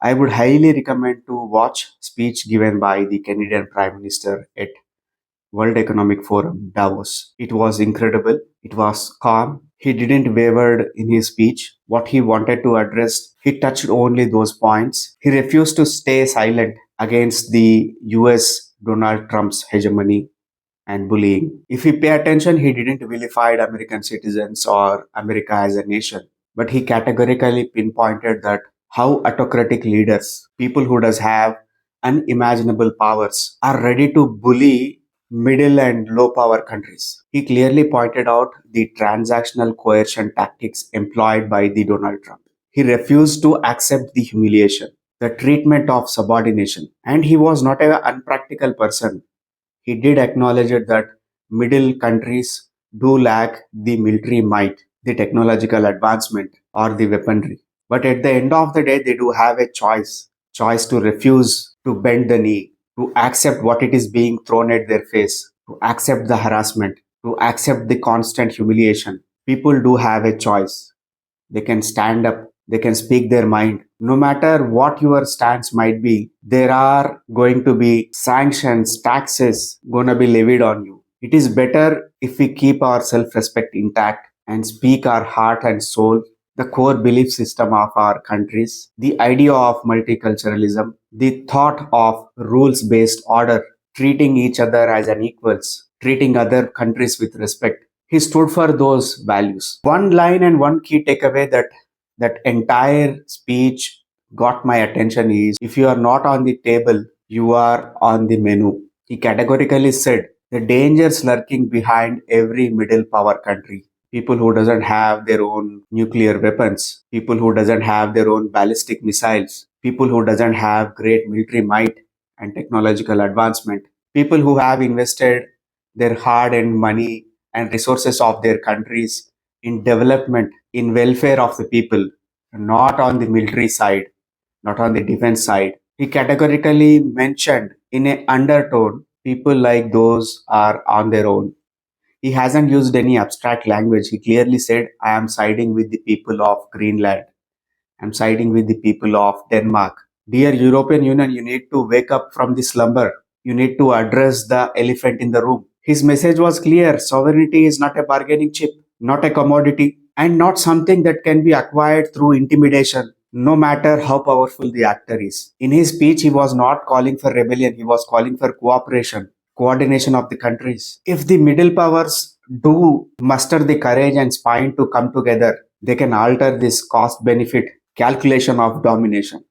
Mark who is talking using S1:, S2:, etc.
S1: I would highly recommend to watch speech given by the Canadian Prime Minister at World Economic Forum, Davos. It was incredible. It was calm. He didn't waver in his speech. What he wanted to address, he touched only those points. He refused to stay silent against the US Donald Trump's hegemony and bullying. If we pay attention, he didn't vilify American citizens or America as a nation, but he categorically pinpointed that how autocratic leaders, people who does have unimaginable powers, are ready to bully middle and low power countries. He clearly pointed out the transactional coercion tactics employed by the Donald Trump. He refused to accept the humiliation, the treatment of subordination, and he was not an unpractical person. He did acknowledge it that middle countries do lack the military might, the technological advancement, or the weaponry. But at the end of the day, they do have a choice to refuse to bend the knee, to accept what it is being thrown at their face, to accept the harassment, to accept the constant humiliation. People do have a choice. They can stand up, they can speak their mind. No matter what your stance might be, there are going to be sanctions, taxes gonna be levied on you. It is better if we keep our self-respect intact and speak our heart and soul, the core belief system of our countries, the idea of multiculturalism, the thought of rules-based order, treating each other as an equals, treating other countries with respect. He stood for those values. One line and one key takeaway that entire speech got my attention is, if you are not on the table, you are on the menu. He categorically said the dangers lurking behind every middle power country. People who doesn't have their own nuclear weapons, people who doesn't have their own ballistic missiles, people who doesn't have great military might and technological advancement, people who have invested their hard-earned money and resources of their countries in development, in welfare of the people, not on the military side, not on the defense side. He categorically mentioned in an undertone people like those are on their own. He hasn't used any abstract language. He clearly said, I am siding with the people of Greenland. I'm siding with the people of Denmark. Dear European Union, you need to wake up from the slumber. You need to address the elephant in the room. His message was clear. Sovereignty is not a bargaining chip, not a commodity, and not something that can be acquired through intimidation, no matter how powerful the actor is. In his speech, he was not calling for rebellion. He was calling for cooperation, coordination of the countries. If the middle powers do muster the courage and spine to come together, they can alter this cost benefit calculation of domination.